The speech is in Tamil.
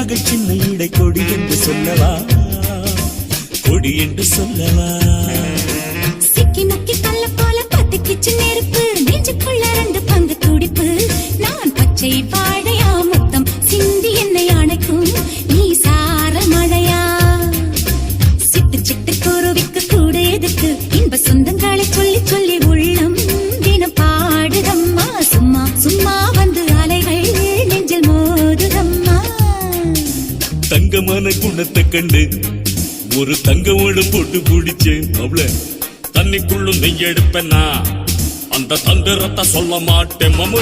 மகள் சின்ன இடை கொடி என்று சொல்லவா, கொடி என்று சொல்லவா. சிக்கி முக்கி கல்ல போல பத்திக்கிச்சு நெருப்பு, நெஞ்சுக்குள்ள 2 பங்கு துடிப்பு. நான் பச்சை பாடையா முத்தம் சிந்தி என்னை அணைக்கும் நீ சார மழையா. சிட்டு சிட்டு குருவிக்கு கூட எதுக்கு, இன்ப சொந்தங்களை சொல்லி சொல்லி உள்ளம் தினம் பாடுதம்மா. சும்மா சும்மா வந்து அலைகள் நெஞ்சில் மோதுதம்மா. தங்கமான குணத்தை கண்டு ஒரு தங்கமோடு போட்டு பிடிச்சேன் அவள. தண்ணிக்குள்ளும் நெய் எடுப்பேன்னா அந்த தந்திரத்தை சொல்ல மாட்டேன் மாமு.